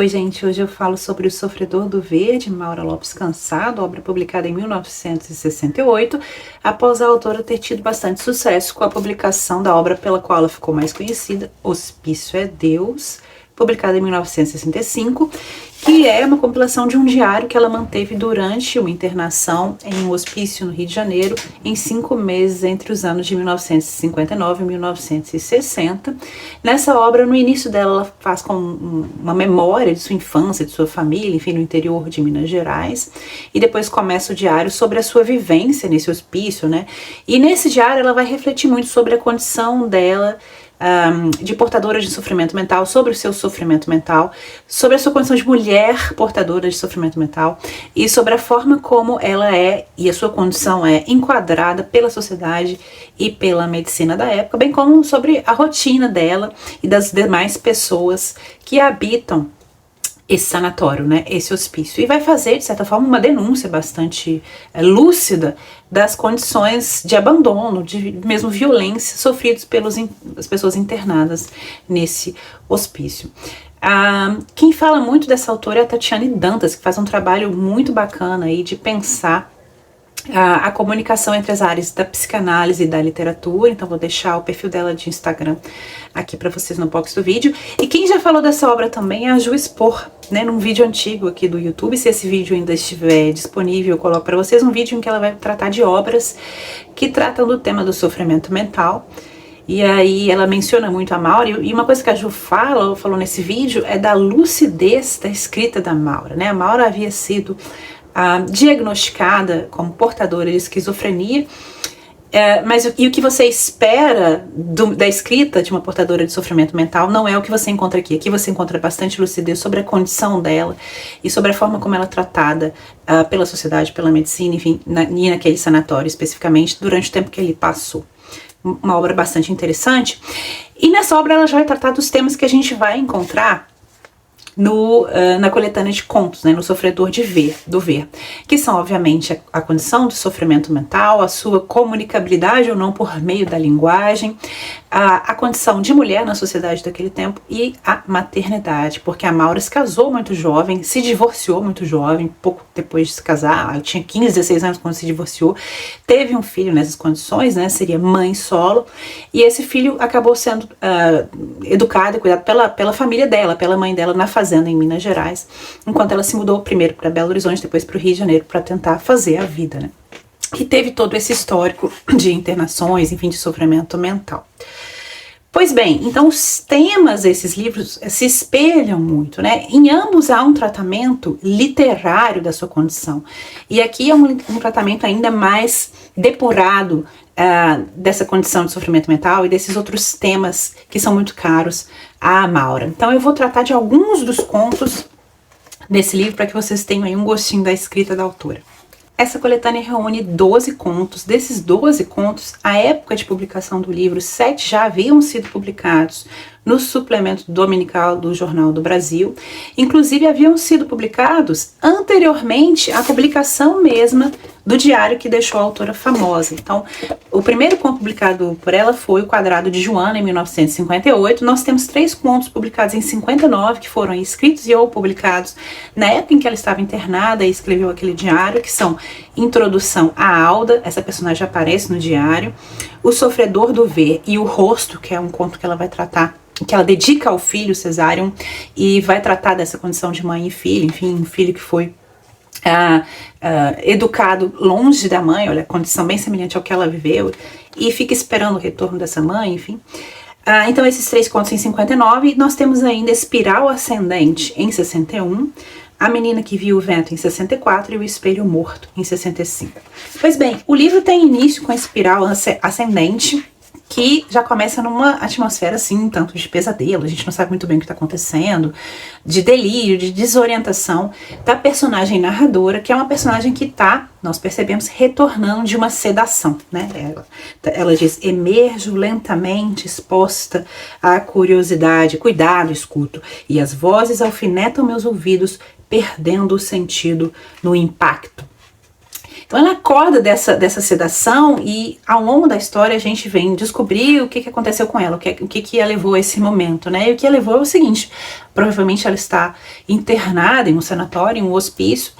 Oi, gente, hoje eu falo sobre O Sofredor do Ver, de Maura Lopes Cansado, obra publicada em 1968, após a autora ter tido bastante sucesso com a publicação da obra pela qual ela ficou mais conhecida, Hospício é Deus, publicada em 1965, que é uma compilação de um diário que ela manteve durante uma internação em um hospício no Rio de Janeiro, em 5 meses entre os anos de 1959 e 1960. Nessa obra, no início dela, ela faz com uma memória de sua infância, de sua família, enfim, no interior de Minas Gerais, e depois começa o diário sobre a sua vivência nesse hospício, né? E nesse diário ela vai refletir muito sobre a condição dela, de portadora de sofrimento mental, sobre o seu sofrimento mental, sobre a sua condição de mulher portadora de sofrimento mental e sobre a forma como ela é e a sua condição é enquadrada pela sociedade e pela medicina da época, bem como sobre a rotina dela e das demais pessoas que habitam esse sanatório, né, esse hospício, e vai fazer, de certa forma, uma denúncia bastante lúcida das condições de abandono, de mesmo violência sofridos pelas pessoas internadas nesse hospício. Quem fala muito dessa autora é a Tatiane Dantas, que faz um trabalho muito bacana aí de pensar a comunicação entre as áreas da psicanálise e da literatura. Então vou deixar o perfil dela de Instagram aqui para vocês no box do vídeo. E quem já falou dessa obra também é a Ju Spor, né, num vídeo antigo aqui do YouTube. Se esse vídeo ainda estiver disponível, eu coloco para vocês um vídeo em que ela vai tratar de obras que tratam do tema do sofrimento mental. E aí ela menciona muito a Maura, e uma coisa que a Ju falou nesse vídeo é da lucidez da escrita da Maura, né? A Maura havia sido diagnosticada como portadora de esquizofrenia, mas o que você espera da escrita de uma portadora de sofrimento mental não é o que você encontra aqui. Aqui você encontra bastante lucidez sobre a condição dela e sobre a forma como ela é tratada pela sociedade, pela medicina, enfim, e naquele sanatório especificamente, durante o tempo que ele passou. Uma obra bastante interessante. E nessa obra ela já vai tratar dos temas que a gente vai encontrar na coletânea de contos, né, no Sofredor do Ver, que são obviamente a condição do sofrimento mental, a sua comunicabilidade ou não por meio da linguagem, a condição de mulher na sociedade daquele tempo e a maternidade, porque a Maura se casou muito jovem, se divorciou muito jovem, pouco depois de se casar, ela tinha 15, 16 anos quando se divorciou, teve um filho nessas condições, né, seria mãe solo, e esse filho acabou sendo educado e cuidado pela família dela, pela mãe dela na fazenda em Minas Gerais, enquanto ela se mudou primeiro para Belo Horizonte, depois para o Rio de Janeiro para tentar fazer a vida, né? E teve todo esse histórico de internações, enfim, de sofrimento mental. Pois bem, então os temas desses livros se espelham muito, né? Em ambos há um tratamento literário da sua condição. E aqui é um tratamento ainda mais depurado dessa condição de sofrimento mental e desses outros temas que são muito caros à Maura. Então eu vou tratar de alguns dos contos desse livro para que vocês tenham aí um gostinho da escrita da autora. Essa coletânea reúne 12 contos. Desses 12 contos, à época de publicação do livro, 7 já haviam sido publicados no suplemento dominical do Jornal do Brasil. Inclusive, haviam sido publicados anteriormente à publicação mesma do diário que deixou a autora famosa. Então, o primeiro conto publicado por ela foi O Quadrado de Joana, em 1958. Nós temos 3 contos publicados em 59, que foram escritos e ou publicados na época em que ela estava internada e escreveu aquele diário, que são Introdução à Alda, essa personagem aparece no diário, O Sofredor do Ver e O Rosto, que é um conto que ela vai tratar, que ela dedica ao filho Cesário e vai tratar dessa condição de mãe e filho, enfim, um filho que foi educado longe da mãe, olha, condição bem semelhante ao que ela viveu, e fica esperando o retorno dessa mãe, enfim. Então esses 3 contos em 59, e nós temos ainda Espiral Ascendente em 61, A Menina que Viu o Vento em 64 e O Espelho Morto em 65. Pois bem, o livro tem início com a espiral ascendente, que já começa numa atmosfera assim, um tanto de pesadelo, a gente não sabe muito bem o que está acontecendo, de delírio, de desorientação da personagem narradora, que é uma personagem que está, nós percebemos, retornando de uma sedação, né? Ela diz: emerjo lentamente exposta à curiosidade, cuidado, escuto, e as vozes alfinetam meus ouvidos, perdendo o sentido no impacto. Então ela acorda dessa sedação e ao longo da história a gente vem descobrir o que aconteceu com ela, o que a levou a esse momento, né? E o que a levou é o seguinte: provavelmente ela está internada em um sanatório, em um hospício,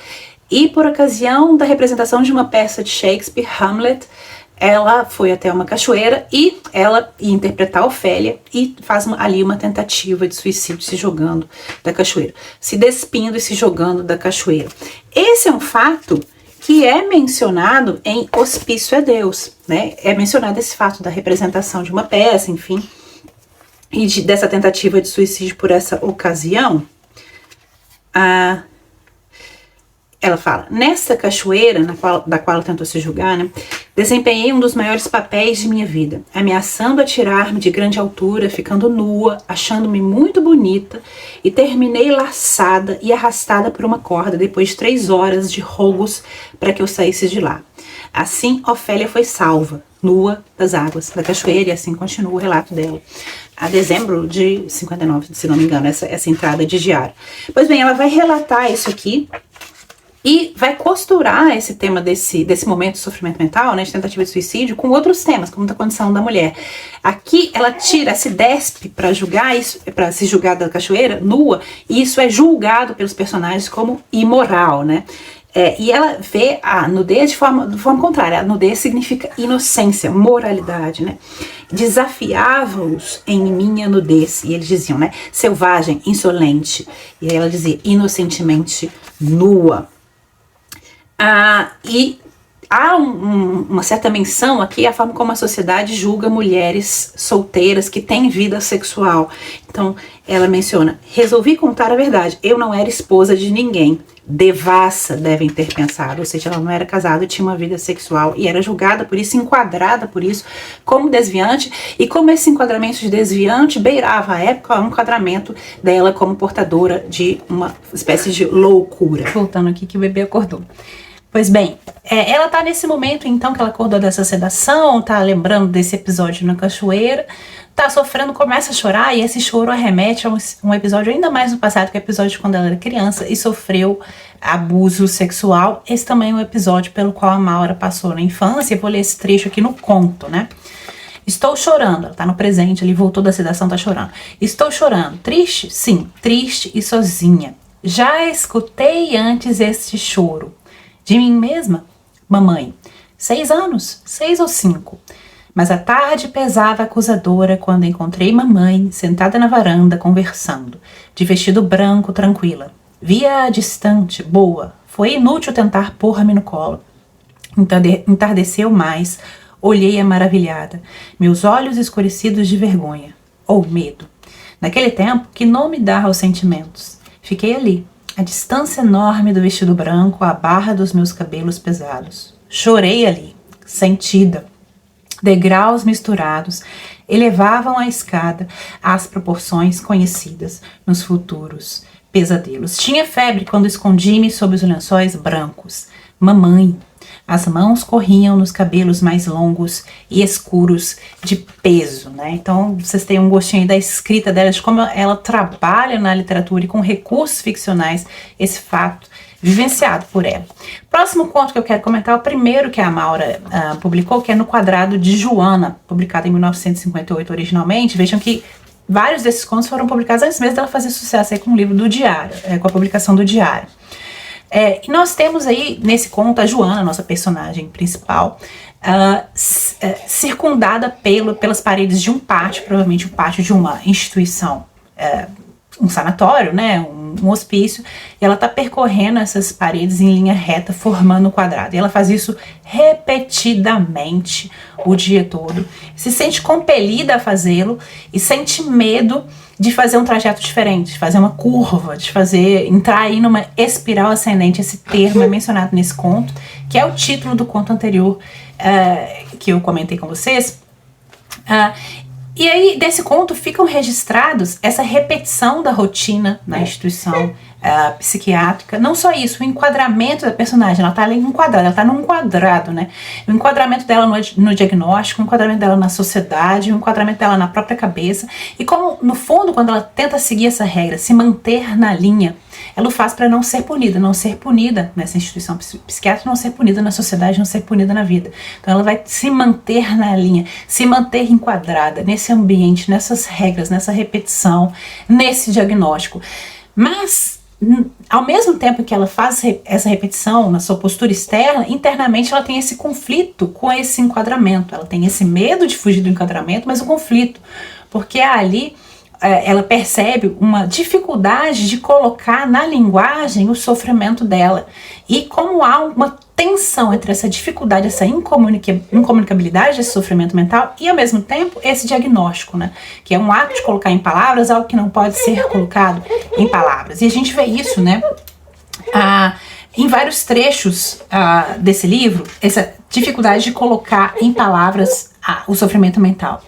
e por ocasião da representação de uma peça de Shakespeare, Hamlet, ela foi até uma cachoeira e ela ia interpretar a Ofélia e faz ali uma tentativa de suicídio, se jogando da cachoeira, se despindo e se jogando da cachoeira. Esse é um fato que é mencionado em Hospício é Deus, né? É mencionado esse fato da representação de uma peça, enfim, e dessa tentativa de suicídio por essa ocasião. Ela fala: nessa cachoeira da qual ela tentou se julgar, né, desempenhei um dos maiores papéis de minha vida, ameaçando atirar-me de grande altura, ficando nua, achando-me muito bonita, e terminei laçada e arrastada por uma corda depois de 3 horas de rogos para que eu saísse de lá. Assim, Ofélia foi salva, nua das águas da cachoeira, e assim continua o relato dela, a dezembro de 59, se não me engano, essa entrada de diário. Pois bem, ela vai relatar isso aqui, e vai costurar esse tema desse momento de sofrimento mental, né, de tentativa de suicídio, com outros temas, como a condição da mulher. Aqui ela se despe para julgar isso, para se julgar da cachoeira, nua, e isso é julgado pelos personagens como imoral, né? E ela vê a nudez de forma contrária. A nudez significa inocência, moralidade, né? Desafiava-os em minha nudez. E eles diziam, né? Selvagem, insolente. E aí ela dizia, inocentemente nua. E há uma certa menção aqui à forma como a sociedade julga mulheres solteiras que têm vida sexual. Então ela menciona: resolvi contar a verdade, eu não era esposa de ninguém, devassa devem ter pensado. Ou seja, ela não era casada, tinha uma vida sexual e era julgada por isso, enquadrada por isso como desviante, e como esse enquadramento de desviante beirava à época um enquadramento dela como portadora de uma espécie de loucura. Voltando aqui que o bebê acordou. Pois bem, ela tá nesse momento então que ela acordou dessa sedação, tá lembrando desse episódio na cachoeira, tá sofrendo, começa a chorar, e esse choro arremete a um episódio ainda mais no passado, que é o episódio de quando ela era criança e sofreu abuso sexual. Esse também é um episódio pelo qual a Maura passou na infância. Eu vou ler esse trecho aqui no conto, né? Estou chorando, ela tá no presente, ele voltou da sedação, tá chorando. Estou chorando, triste? Sim, triste e sozinha. Já escutei antes este choro. De mim mesma? Mamãe, 6 anos, 6 ou 5. Mas a tarde pesava acusadora quando encontrei mamãe sentada na varanda conversando, de vestido branco, tranquila. Via-a distante, boa. Foi inútil tentar pôr-me no colo. Entardeceu mais. Olhei-a maravilhada, meus olhos escurecidos de vergonha, ou medo. Naquele tempo, que nome dar aos sentimentos? Fiquei ali, a distância enorme do vestido branco, a barra dos meus cabelos pesados. Chorei ali, sentida. Degraus misturados elevavam a escada às proporções conhecidas nos futuros pesadelos. Tinha febre quando escondi-me sob os lençóis brancos. Mamãe. As mãos corriam nos cabelos mais longos e escuros de peso, né? Então, vocês têm um gostinho aí da escrita dela, de como ela trabalha na literatura e com recursos ficcionais esse fato vivenciado por ela. Próximo conto que eu quero comentar é o primeiro que a Maura publicou, que é No Quadrado de Joana, publicado em 1958 originalmente. Vejam que vários desses contos foram publicados antes mesmo dela fazer sucesso aí com o livro do Diário, com a publicação do Diário. E nós temos aí nesse conto a Joana, nossa personagem principal, circundada pelas paredes de um pátio, provavelmente um pátio de uma instituição, um sanatório, né, um hospício, e ela está percorrendo essas paredes em linha reta, formando um quadrado. E ela faz isso repetidamente o dia todo, se sente compelida a fazê-lo e sente medo de fazer um trajeto diferente, de fazer uma curva, de entrar aí numa espiral ascendente. Esse termo é mencionado nesse conto, que é o título do conto anterior que eu comentei com vocês. E aí, desse conto, ficam registrados essa repetição da rotina na instituição psiquiátrica. Não só isso, o enquadramento da personagem, ela tá ali enquadrada, ela tá num quadrado, né? O enquadramento dela no diagnóstico, o enquadramento dela na sociedade, o enquadramento dela na própria cabeça. E como, no fundo, quando ela tenta seguir essa regra, se manter na linha, ela o faz para não ser punida nessa instituição psiquiátrica, não ser punida na sociedade, não ser punida na vida. Então ela vai se manter na linha, se manter enquadrada nesse ambiente, nessas regras, nessa repetição, nesse diagnóstico. Mas ao mesmo tempo que ela faz essa repetição na sua postura externa, internamente ela tem esse conflito com esse enquadramento. Ela tem esse medo de fugir do enquadramento, mas o conflito, porque ali ela percebe uma dificuldade de colocar na linguagem o sofrimento dela. E como há uma tensão entre essa dificuldade, essa incomunicabilidade desse sofrimento mental e ao mesmo tempo esse diagnóstico, né? Que é um ato de colocar em palavras algo que não pode ser colocado em palavras. E a gente vê isso, né? Em vários trechos desse livro, essa dificuldade de colocar em palavras o sofrimento mental.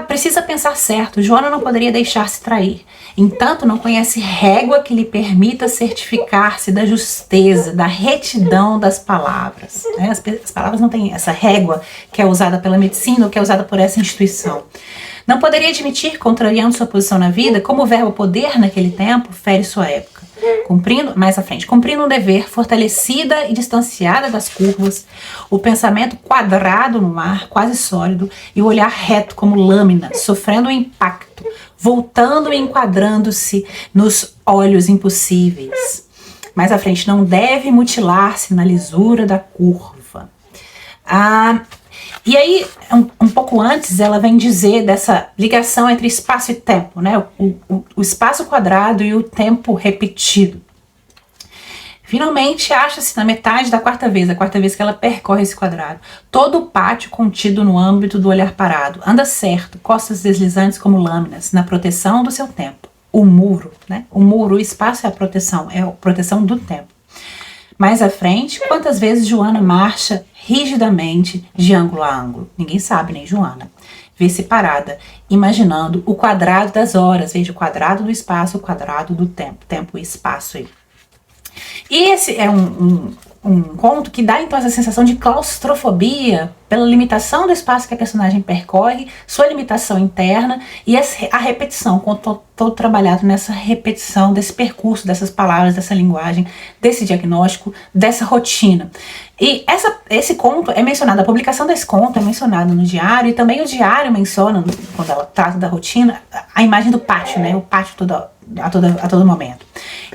Precisa pensar certo. Joana não poderia deixar-se trair. Entanto, não conhece régua que lhe permita certificar-se da justeza, da retidão das palavras. Né? As palavras não têm essa régua que é usada pela medicina ou que é usada por essa instituição. Não poderia admitir, contrariando sua posição na vida, como o verbo poder naquele tempo fere sua época. Cumprindo um dever, fortalecida e distanciada das curvas, o pensamento quadrado no ar, quase sólido, e o olhar reto como lâmina, sofrendo um impacto, voltando e enquadrando-se nos olhos impossíveis. Mais à frente, não deve mutilar-se na lisura da curva. E aí, um pouco antes, ela vem dizer dessa ligação entre espaço e tempo, né? O espaço quadrado e o tempo repetido. Finalmente, acha-se na metade da quarta vez que ela percorre esse quadrado. Todo o pátio contido no âmbito do olhar parado. Anda certo, costas deslizantes como lâminas, na proteção do seu tempo. O muro, né? O espaço é a proteção do tempo. Mais à frente, quantas vezes Joana marcha rigidamente de ângulo a ângulo? Ninguém sabe, nem Joana. Vê-se parada, imaginando o quadrado das horas. Veja, o quadrado do espaço, o quadrado do tempo. Tempo e espaço aí. E esse é um conto que dá então essa sensação de claustrofobia pela limitação do espaço que a personagem percorre, sua limitação interna e a repetição, todo trabalhado nessa repetição desse percurso, dessas palavras, dessa linguagem, desse diagnóstico, dessa rotina. E esse conto é mencionado, a publicação desse conto é mencionada no diário, e também o diário menciona, quando ela trata da rotina, a imagem do pátio, né? O pátio a todo momento.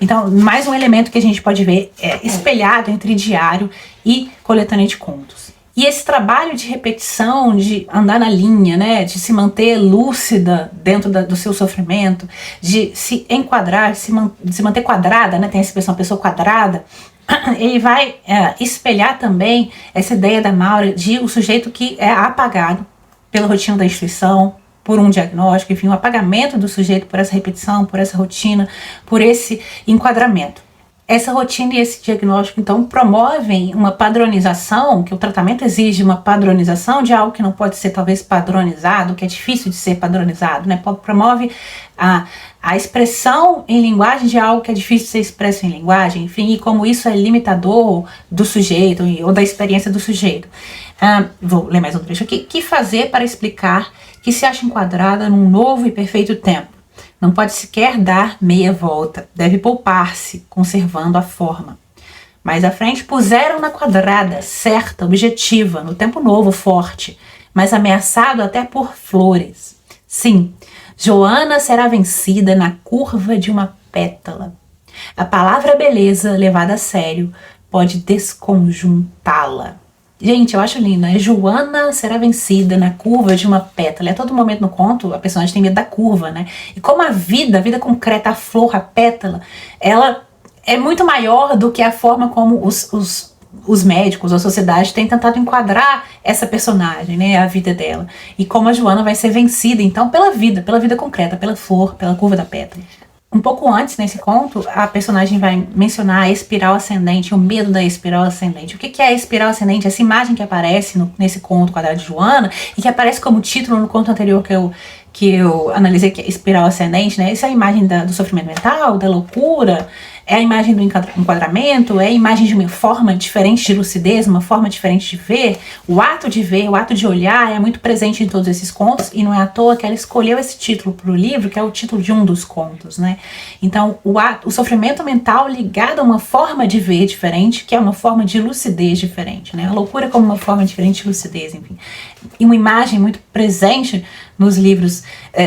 Então, mais um elemento que a gente pode ver espelhado entre diário e coletânea de contos. E esse trabalho de repetição, de andar na linha, né, de se manter lúcida dentro do seu sofrimento, de se enquadrar, de se manter quadrada, né, tem essa expressão, pessoa quadrada, ele vai espelhar também essa ideia da Maura de o sujeito que é apagado pela rotina da instituição, por um diagnóstico, enfim, o apagamento do sujeito por essa repetição, por essa rotina, por esse enquadramento. Essa rotina e esse diagnóstico, então, promovem uma padronização, que o tratamento exige uma padronização de algo que não pode ser, talvez, padronizado, que é difícil de ser padronizado, né? Promove a expressão em linguagem de algo que é difícil de ser expresso em linguagem, enfim, e como isso é limitador do sujeito ou da experiência do sujeito. Vou ler mais um trecho aqui. Que fazer para explicar que se acha enquadrada num novo e perfeito tempo? Não pode sequer dar meia volta, deve poupar-se, conservando a forma. Mais à frente, puseram na quadrada, certa, objetiva, no tempo novo, forte, mas ameaçado até por flores. Sim, Joana será vencida na curva de uma pétala. A palavra beleza, levada a sério, pode desconjuntá-la. Gente, eu acho lindo, né? Joana será vencida na curva de uma pétala. A todo momento no conto, a personagem tem medo da curva, né? E como a vida concreta, a flor, a pétala, ela é muito maior do que a forma como os médicos, a sociedade tem tentado enquadrar essa personagem, né? A vida dela. E como a Joana vai ser vencida, então, pela vida concreta, pela flor, pela curva da pétala. Um pouco antes, nesse conto, a personagem vai mencionar a espiral ascendente, o medo da espiral ascendente. O que é a espiral ascendente? Essa imagem que aparece nesse conto Quadrado de Joana, e que aparece como título no conto anterior que eu analisei, que é espiral ascendente, né? Essa é a imagem do sofrimento mental, da loucura, é a imagem do enquadramento, é a imagem de uma forma diferente de lucidez, uma forma diferente de ver. O ato de ver, o ato de olhar é muito presente em todos esses contos, e não é à toa que ela escolheu esse título para o livro, que é o título de um dos contos, né? Então, o sofrimento mental ligado a uma forma de ver diferente, que é uma forma de lucidez diferente, né? A loucura como uma forma diferente de lucidez, enfim. E uma imagem muito presente nos livros,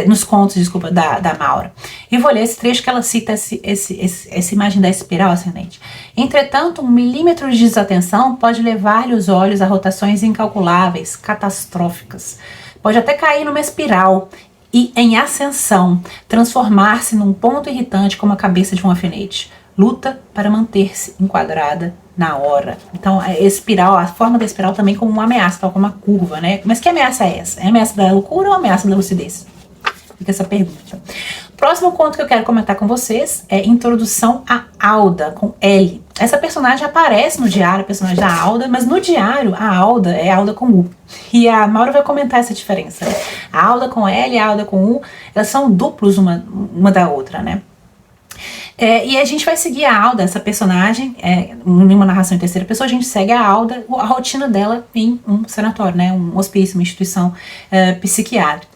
nos contos, desculpa, da Maura. E vou ler esse trecho que ela cita essa imagem da espiral ascendente. Entretanto, 1 milímetro de desatenção pode levar-lhe os olhos a rotações incalculáveis, catastróficas. Pode até cair numa espiral e, em ascensão, transformar-se num ponto irritante como a cabeça de um alfinete. Luta para manter-se enquadrada na hora. Então, a espiral, a forma da espiral também como uma ameaça, tal como uma curva, né? Mas que ameaça é essa? É a ameaça da loucura ou a ameaça da lucidez? Fica essa pergunta. Próximo conto que eu quero comentar com vocês é Introdução a Alda, com L. Essa personagem aparece no diário, a personagem da Alda, mas no diário a Alda é Alda com U. E a Maura vai comentar essa diferença. A Alda com L e a Alda com U, elas são duplos uma da outra, né? E a gente vai seguir a Alda, essa personagem, em uma narração em terceira pessoa, a gente segue a Alda, a rotina dela em um sanatório, né, um hospício, uma instituição psiquiátrica.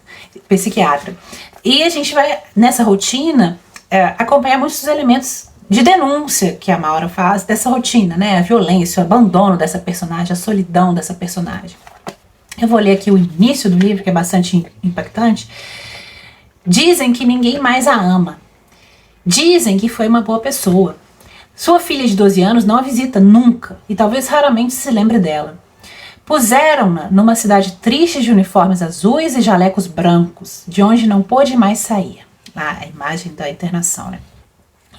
E a gente vai, nessa rotina, acompanhar muitos elementos de denúncia que a Maura faz dessa rotina, né, a violência, o abandono dessa personagem, a solidão dessa personagem. Eu vou ler aqui o início do livro, que é bastante impactante. Dizem que ninguém mais a ama. Dizem que foi uma boa pessoa. Sua filha de 12 anos não a visita nunca e talvez raramente se lembre dela. Puseram-na numa cidade triste de uniformes azuis e jalecos brancos, de onde não pôde mais sair. Lá, a imagem da internação, né?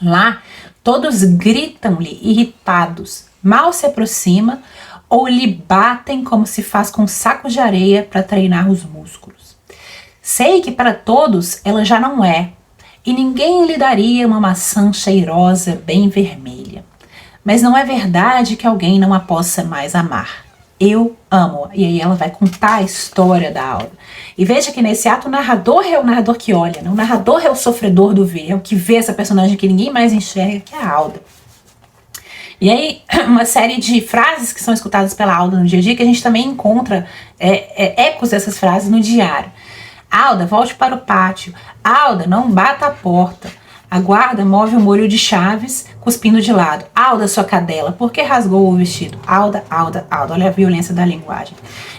Lá, todos gritam-lhe irritados, mal se aproxima ou lhe batem como se faz com sacos de areia para treinar os músculos. Sei que para todos ela já não é, e ninguém lhe daria uma maçã cheirosa bem vermelha. Mas não é verdade que alguém não a possa mais amar. Eu amo. E aí ela vai contar a história da Alda. E veja que nesse ato o narrador é o narrador que olha, né? O narrador é o sofredor do ver, é o que vê essa personagem que ninguém mais enxerga, que é a Alda. E aí, uma série de frases que são escutadas pela Alda no dia a dia, que a gente também encontra ecos dessas frases no diário. Alda, volte para o pátio. Alda, não bata a porta. A guarda move o molho de chaves, cuspindo de lado. Alda, sua cadela, por que rasgou o vestido? Alda, Alda, Alda. Olha a violência da linguagem.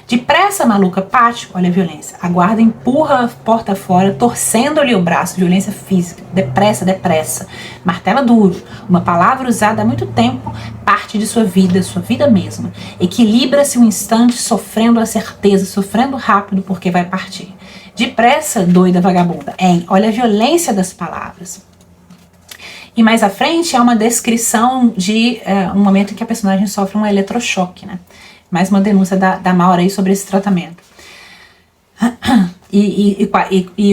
Depressa, maluca, pátio. Olha a violência. A guarda empurra a porta fora, torcendo-lhe o braço. Violência física. Depressa, depressa. Martela duro. Uma palavra usada há muito tempo, parte de sua vida mesma. Equilibra-se um instante, sofrendo a certeza, sofrendo rápido, porque vai partir. Depressa, doida vagabunda. Olha a violência das palavras. E mais à frente é uma descrição de um momento em que a personagem sofre um eletrochoque, né? Mais uma denúncia da Maura aí sobre esse tratamento. E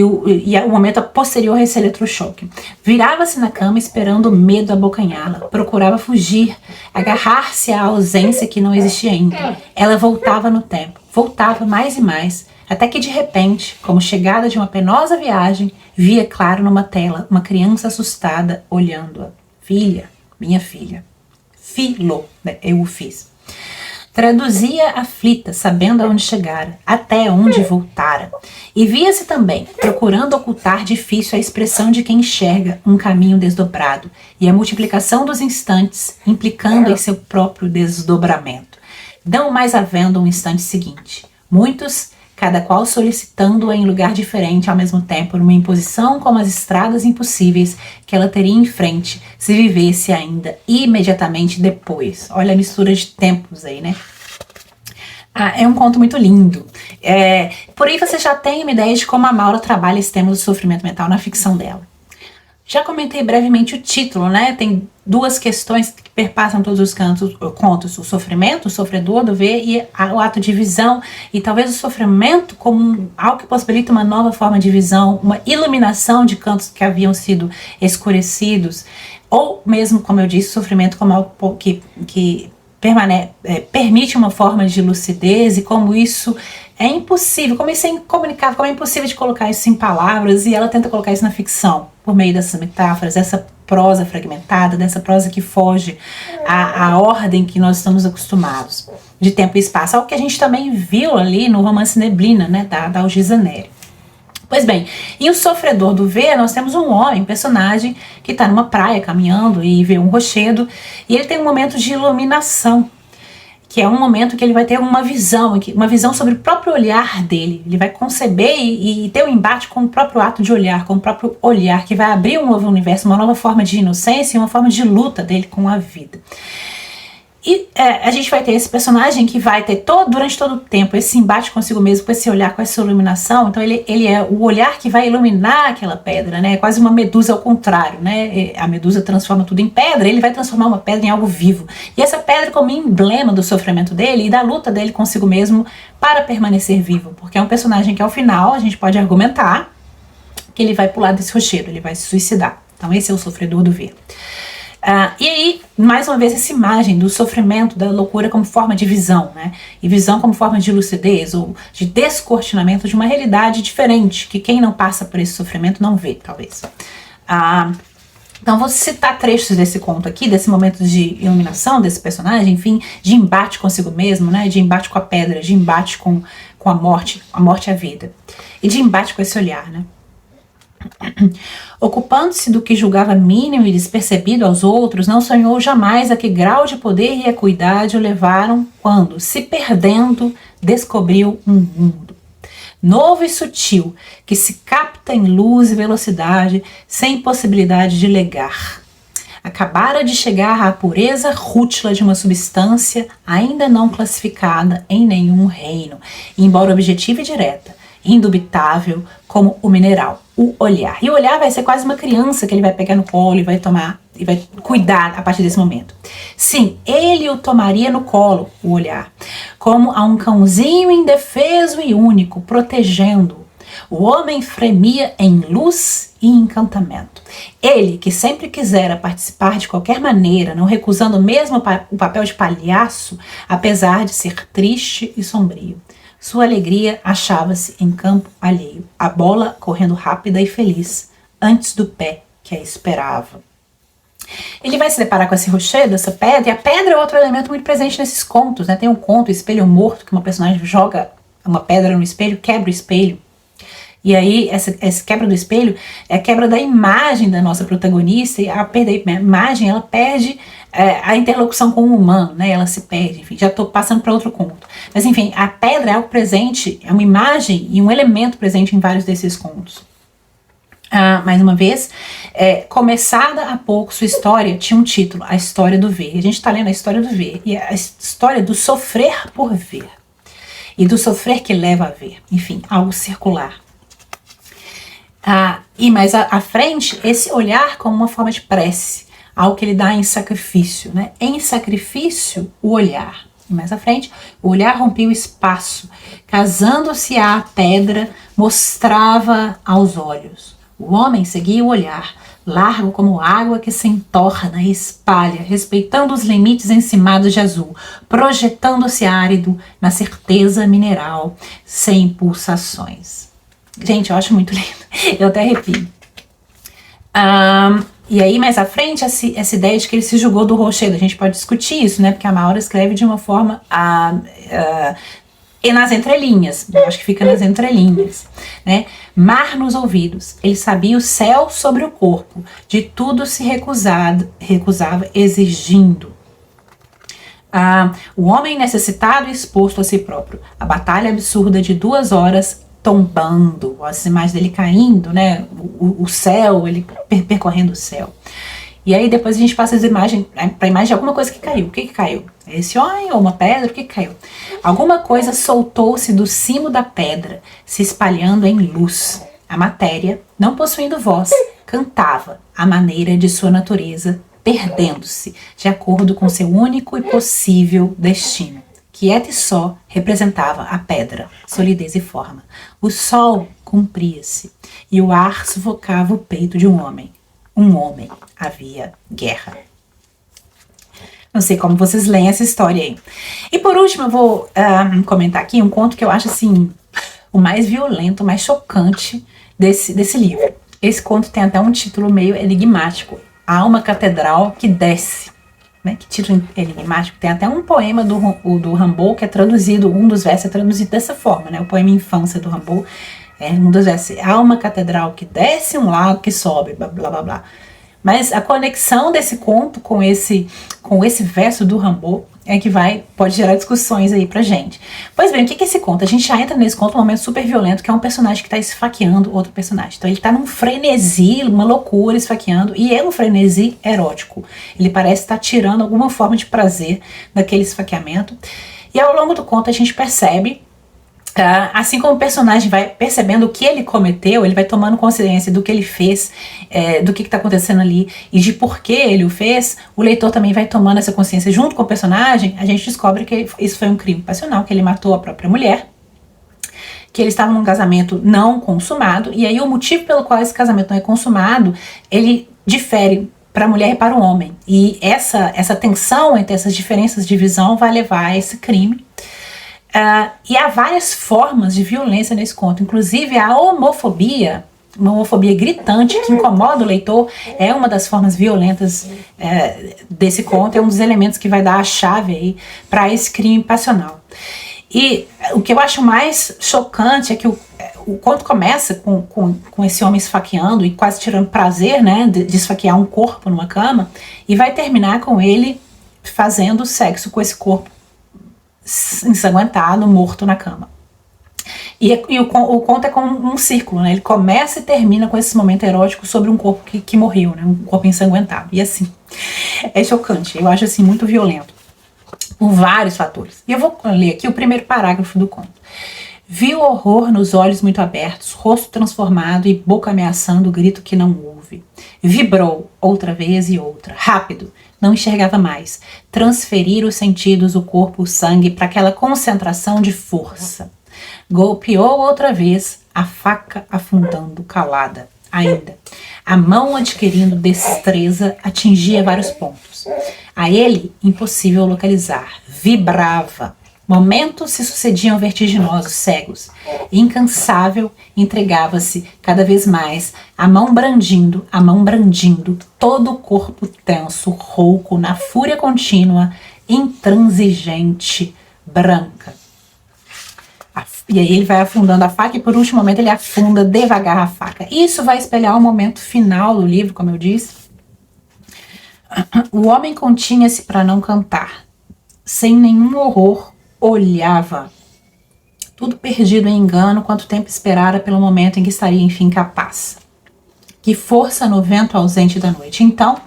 o momento posterior a esse eletrochoque. Virava-se na cama esperando o medo abocanhá-la. Procurava fugir, agarrar-se à ausência que não existia ainda. Ela voltava no tempo. Voltava mais e mais. Até que de repente, como chegada de uma penosa viagem, via claro numa tela uma criança assustada olhando-a. Filha, minha filha. Filo, né? Eu o fiz. Traduzia aflita, sabendo aonde chegara, até onde voltara. E via-se também, procurando ocultar difícil a expressão de quem enxerga um caminho desdobrado e a multiplicação dos instantes, implicando em seu próprio desdobramento. Não mais havendo um instante seguinte. Muitos, cada qual solicitando-a em lugar diferente ao mesmo tempo, numa imposição como as estradas impossíveis que ela teria em frente se vivesse ainda imediatamente depois. Olha a mistura de tempos aí, né? É um conto muito lindo. Por aí você já tem uma ideia de como a Maura trabalha esse tema do sofrimento mental na ficção dela. Já comentei brevemente o título, né? Tem duas questões que perpassam todos os contos: o sofrimento, o sofredor do ver, e o ato de visão, e talvez o sofrimento como algo que possibilita uma nova forma de visão, uma iluminação de cantos que haviam sido escurecidos, ou mesmo, como eu disse, o sofrimento como algo que permite uma forma de lucidez e como isso é impossível, como isso é incomunicável, como é impossível de colocar isso em palavras, e ela tenta colocar isso na ficção, por meio dessas metáforas, dessa prosa fragmentada, dessa prosa que foge à ordem que nós estamos acostumados, de tempo e espaço, algo que a gente também viu ali no romance Neblina, né, da Algisa Neri. Pois bem, em O Sofredor do Ver, nós temos um homem, um personagem, que está numa praia caminhando e vê um rochedo, e ele tem um momento de iluminação, que é um momento que ele vai ter uma visão sobre o próprio olhar dele. Ele vai conceber e ter um embate com o próprio ato de olhar, com o próprio olhar, que vai abrir um novo universo, uma nova forma de inocência e uma forma de luta dele com a vida. E a gente vai ter esse personagem que vai ter durante todo o tempo esse embate consigo mesmo, com esse olhar, com essa iluminação. Então ele é o olhar que vai iluminar aquela pedra, né? É quase uma medusa ao contrário, né? A medusa transforma tudo em pedra, ele vai transformar uma pedra em algo vivo. E essa pedra como emblema do sofrimento dele e da luta dele consigo mesmo para permanecer vivo. Porque é um personagem que ao final a gente pode argumentar que ele vai pular desse rochedo, ele vai se suicidar. Então esse é o Sofredor do Ver. E aí, mais uma vez, essa imagem do sofrimento, da loucura como forma de visão, né? E visão como forma de lucidez ou de descortinamento de uma realidade diferente, que quem não passa por esse sofrimento não vê, talvez. Então, vou citar trechos desse conto aqui, desse momento de iluminação desse personagem, enfim, de embate consigo mesmo, né? De embate com a pedra, de embate com a morte e a vida. E de embate com esse olhar, né? Ocupando-se do que julgava mínimo e despercebido aos outros, não sonhou jamais a que grau de poder e equidade o levaram quando, se perdendo, descobriu um mundo novo e sutil, que se capta em luz e velocidade, sem possibilidade de legar. Acabara de chegar à pureza rútila de uma substância ainda não classificada em nenhum reino, embora objetiva e direta, indubitável como o mineral, o olhar. E o olhar vai ser quase uma criança que ele vai pegar no colo e vai tomar e vai cuidar a partir desse momento. Sim, ele o tomaria no colo, o olhar, como a um cãozinho indefeso e único, protegendo-o. O homem fremia em luz e encantamento. Ele, que sempre quisera participar de qualquer maneira, não recusando mesmo o papel de palhaço, apesar de ser triste e sombrio. Sua alegria achava-se em campo alheio, a bola correndo rápida e feliz, antes do pé que a esperava. Ele vai se deparar com esse rochedo, essa pedra, e a pedra é outro elemento muito presente nesses contos, né? Tem um conto, Espelho Morto, que uma personagem joga uma pedra no espelho, quebra o espelho. E aí, essa quebra do espelho é a quebra da imagem da nossa protagonista, e a perda da imagem, ela perde a interlocução com o humano, né? Ela se perde, enfim, já estou passando para outro conto. Mas enfim, a pedra é algo presente, é uma imagem e um elemento presente em vários desses contos. Mais uma vez, começada há pouco sua história, tinha um título, A História do Ver. A gente está lendo a história do ver, e a história do sofrer por ver, e do sofrer que leva a ver, enfim, algo circular. E mais à frente, esse olhar como uma forma de prece, algo que ele dá em sacrifício, né? Em sacrifício, o olhar. E mais à frente, o olhar rompia o espaço, casando-se à pedra, mostrava aos olhos. O homem seguia o olhar, largo como água que se entorna e espalha, respeitando os limites encimados de azul, projetando-se árido na certeza mineral, sem pulsações. Gente, eu acho muito lindo. Eu até arrepio. E aí, mais à frente, essa ideia de que ele se julgou do rochedo. A gente pode discutir isso, né? Porque a Maura escreve de uma forma... e nas entrelinhas. Eu acho que fica nas entrelinhas, né? Mar nos ouvidos. Ele sabia o céu sobre o corpo. De tudo se recusava exigindo. O homem necessitado e exposto a si próprio. A batalha absurda de 2 horas... tombando, as imagens dele caindo, né, o céu, ele percorrendo o céu. E aí depois a gente passa as imagens, para a imagem de alguma coisa que caiu. O que caiu? Esse homem ou uma pedra? O que caiu? Alguma coisa soltou-se do cimo da pedra, se espalhando em luz. A matéria, não possuindo voz, cantava à maneira de sua natureza, perdendo-se, de acordo com seu único e possível destino. Quieta e só, representava a pedra, solidez e forma. O sol cumpria-se, e o ar sufocava o peito de um homem. Um homem. Havia guerra. Não sei como vocês leem essa história aí. E por último, eu vou comentar aqui um conto que eu acho assim, o mais violento, o mais chocante desse livro. Esse conto tem até um título meio enigmático. Há uma catedral que desce. Né? Que título enigmático. Tem até um poema do Rimbaud que é traduzido, um dos versos é traduzido dessa forma, né? O poema Infância do Rimbaud. Um dos versos, há uma catedral que desce, um lago que sobe, blá blá blá blá. Mas a conexão desse conto com esse verso do Rimbaud é que pode gerar discussões aí pra gente. Pois bem, o que é esse conto? A gente já entra nesse conto num momento super violento, que é um personagem que tá esfaqueando outro personagem. Então ele tá num frenesi, uma loucura, esfaqueando, e é um frenesi erótico. Ele parece estar tirando alguma forma de prazer daquele esfaqueamento. E ao longo do conto a gente percebe, assim como o personagem vai percebendo o que ele cometeu, ele vai tomando consciência do que ele fez, do que está acontecendo ali e de por que ele o fez, o leitor também vai tomando essa consciência junto com o personagem. A gente descobre que isso foi um crime passional, que ele matou a própria mulher, que ele estava num casamento não consumado, e aí o motivo pelo qual esse casamento não é consumado, ele difere para a mulher e para o homem. E essa tensão entre essas diferenças de visão vai levar a esse crime. E há várias formas de violência nesse conto, inclusive a homofobia, uma homofobia gritante que incomoda o leitor, é uma das formas violentas desse conto, é um dos elementos que vai dar a chave aí para esse crime passional. E o que eu acho mais chocante é que o conto começa com esse homem esfaqueando e quase tirando prazer, né, de esfaquear um corpo numa cama, e vai terminar com ele fazendo sexo com esse corpo ensanguentado, morto na cama. E o conto é como um círculo, né? Ele começa e termina com esse momento erótico sobre um corpo que morreu, né? Um corpo ensanguentado. E assim, é chocante. Eu acho assim muito violento, por vários fatores. E eu vou ler aqui o primeiro parágrafo do conto. Viu horror nos olhos muito abertos, rosto transformado e boca ameaçando o grito que não ouve. Vibrou outra vez e outra, rápido. Não enxergava mais. Transferir os sentidos, o corpo, o sangue, para aquela concentração de força. Golpeou outra vez, a faca afundando calada. Ainda. A mão adquirindo destreza atingia vários pontos. A ele, impossível localizar. Vibrava. Momentos se sucediam vertiginosos, cegos. Incansável, entregava-se cada vez mais, a mão brandindo, todo o corpo tenso, rouco, na fúria contínua, intransigente, branca. E aí ele vai afundando a faca e por último momento ele afunda devagar a faca. Isso vai espelhar o momento final do livro, como eu disse. O homem continha-se para não cantar. Sem nenhum horror, olhava. Tudo perdido em engano, quanto tempo esperara pelo momento em que estaria enfim capaz. Que força no vento ausente da noite. Então,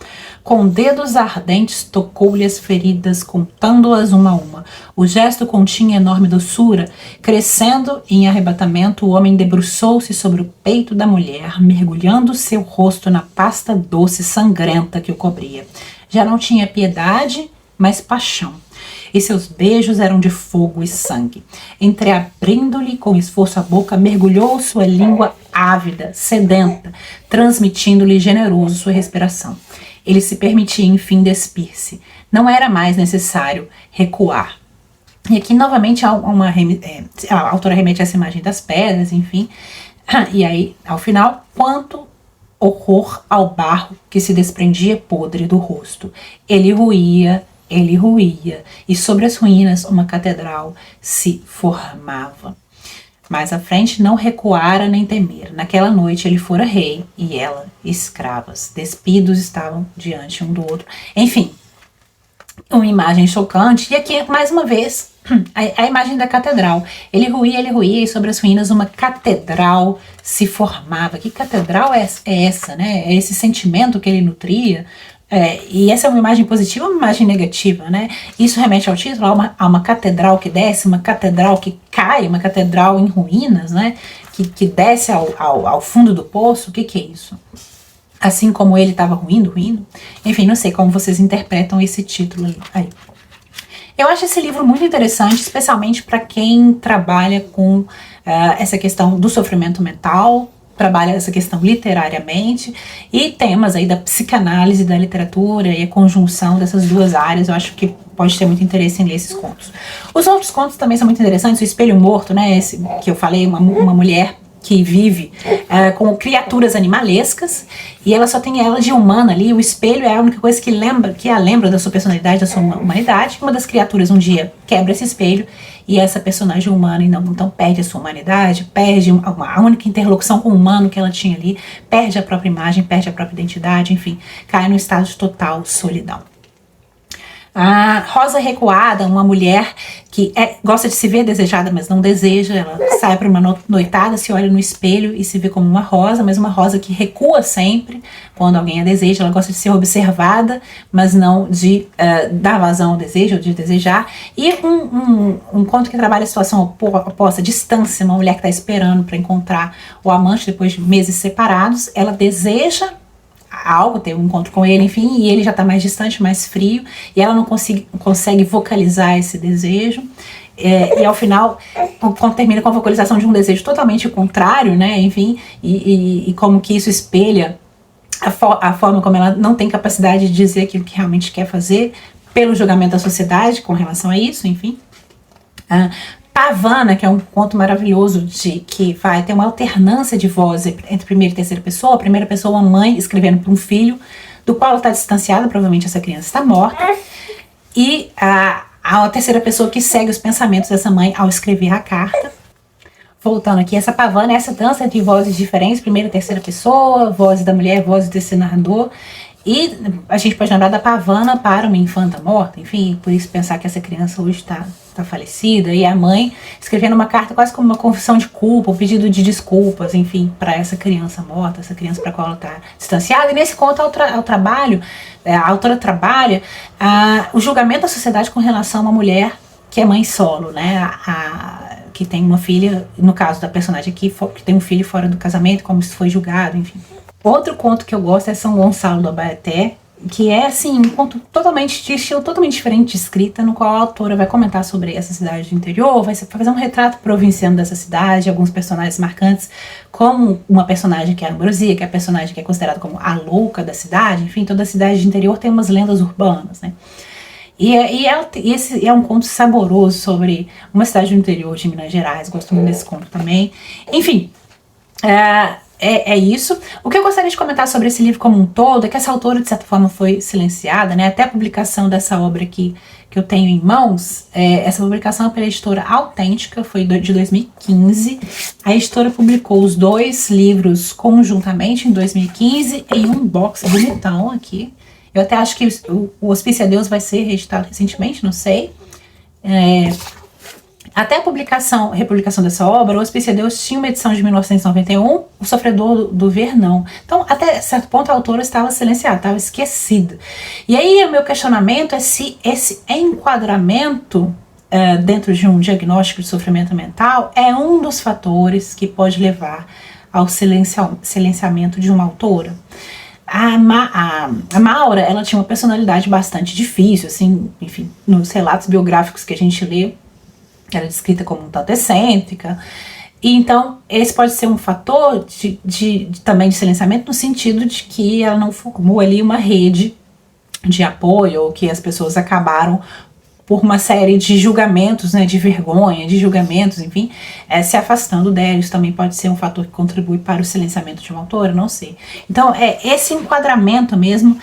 com dedos ardentes, tocou-lhe as feridas, contando-as uma a uma. O gesto continha enorme doçura. Crescendo em arrebatamento, o homem debruçou-se sobre o peito da mulher, mergulhando seu rosto na pasta doce sangrenta que o cobria. Já não tinha piedade, mas paixão. E seus beijos eram de fogo e sangue. Entreabrindo-lhe com esforço a boca, mergulhou sua língua ávida, sedenta, transmitindo-lhe generoso sua respiração. Ele se permitia, enfim, despir-se. Não era mais necessário recuar. E aqui, novamente, a autora remete a essa imagem das pedras, enfim. E aí, ao final, quanto horror ao barro que se desprendia podre do rosto. Ele ruía, e sobre as ruínas uma catedral se formava. Mais à frente não recuara nem temera. Naquela noite ele fora rei e ela escravas. Despidos estavam diante um do outro. Enfim, uma imagem chocante. E aqui, mais uma vez, a imagem da catedral. Ele ruía e sobre as ruínas uma catedral se formava. Que catedral é essa, né? É esse sentimento que ele nutria. E essa é uma imagem positiva ou uma imagem negativa, né? Isso remete ao título, a uma catedral que desce, uma catedral que cai, uma catedral em ruínas, né? Que desce ao fundo do poço. O que é isso? Assim como ele estava ruindo. Enfim, não sei como vocês interpretam esse título aí. Eu acho esse livro muito interessante, especialmente para quem trabalha com essa questão do sofrimento mental, trabalha essa questão literariamente, e temas aí da psicanálise, da literatura e a conjunção dessas duas áreas. Eu acho que pode ter muito interesse em ler esses contos. Os outros contos também são muito interessantes. O Espelho Morto, né, esse que eu falei, uma mulher que vive com criaturas animalescas, e ela só tem ela de humana ali. O espelho é a única coisa que a lembra da sua personalidade, da sua humanidade. Uma das criaturas um dia quebra esse espelho, e essa personagem humana então perde a sua humanidade, perde a única interlocução com o humano que ela tinha ali, perde a própria imagem, perde a própria identidade, enfim, cai num estado de total solidão. A Rosa Recuada, uma mulher que gosta de se ver desejada, mas não deseja. Ela sai para uma noitada, se olha no espelho e se vê como uma rosa, mas uma rosa que recua sempre quando alguém a deseja. Ela gosta de ser observada, mas não de dar vazão ao desejo, ou de desejar. E um conto que trabalha a situação oposta, distância, uma mulher que está esperando para encontrar o amante depois de meses separados. Ela deseja algo, ter um encontro com ele, enfim, e ele já está mais distante, mais frio, e ela não consegue vocalizar esse desejo, e ao final, quando termina com a vocalização de um desejo totalmente contrário, né, enfim, e como que isso espelha a forma como ela não tem capacidade de dizer aquilo que realmente quer fazer, pelo julgamento da sociedade com relação a isso, enfim. Pavana, que é um conto maravilhoso que vai ter uma alternância de voz entre primeira e terceira pessoa. A primeira pessoa, uma mãe escrevendo para um filho do qual ela está distanciada, provavelmente essa criança está morta, e a terceira pessoa que segue os pensamentos dessa mãe ao escrever a carta. Voltando aqui, essa pavana é essa dança entre vozes diferentes, primeira e terceira pessoa, vozes da mulher, vozes desse narrador. E a gente pode lembrar da pavana para uma infanta morta, enfim, por isso pensar que essa criança hoje está falecida, e a mãe escrevendo uma carta quase como uma confissão de culpa, um pedido de desculpas, enfim, para essa criança morta, essa criança para a qual ela está distanciada. E nesse conto a autora trabalha o julgamento da sociedade com relação a uma mulher que é mãe solo, né, que tem uma filha, no caso da personagem aqui, que tem um filho fora do casamento, como isso foi julgado, enfim. Outro conto que eu gosto é São Gonçalo do Abaeté, que é assim um conto de estilo totalmente diferente de escrita, no qual a autora vai comentar sobre essa cidade do interior, vai fazer um retrato provinciano dessa cidade, alguns personagens marcantes, como uma personagem que é a Ambrosia, que é a personagem que é considerada como a louca da cidade. Enfim, toda cidade de interior tem umas lendas urbanas, né? E esse é um conto saboroso sobre uma cidade do interior de Minas Gerais. Gosto muito desse conto também. Enfim, é isso. O que eu gostaria de comentar sobre esse livro como um todo é que essa autora, de certa forma, foi silenciada, né? Até a publicação dessa obra aqui que eu tenho em mãos, essa publicação é pela editora Autêntica, foi de 2015. A editora publicou os dois livros conjuntamente em 2015 em um box bonitão aqui. Eu até acho que o Hospício a Deus vai ser reeditado recentemente, não sei. Até a republicação dessa obra, o Hospício a Deus tinha uma edição de 1991, O Sofredor do Ver não. Então, até certo ponto, a autora estava silenciada, estava esquecida. E aí, o meu questionamento é se esse enquadramento dentro de um diagnóstico de sofrimento mental é um dos fatores que pode levar ao silenciamento de uma autora. A Maura, ela tinha uma personalidade bastante difícil, assim, enfim, nos relatos biográficos que a gente lê, ela é descrita como um tanto excêntrica. E então, esse pode ser um fator também de silenciamento, no sentido de que ela não formou ali uma rede de apoio, ou que as pessoas acabaram por uma série de julgamentos, né, de vergonha, de julgamentos, enfim, se afastando dela. Isso também pode ser um fator que contribui para o silenciamento de uma autora, não sei. Então, esse enquadramento mesmo,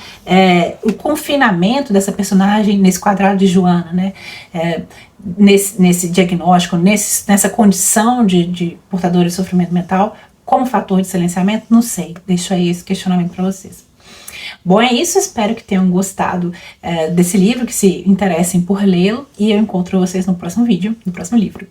o confinamento dessa personagem nesse quadrado de Joana, né, nesse diagnóstico, nessa condição de portadora de sofrimento mental, como fator de silenciamento, não sei. Deixo aí esse questionamento para vocês. Bom, é isso, espero que tenham gostado desse livro, que se interessem por lê-lo, e eu encontro vocês no próximo vídeo, no próximo livro.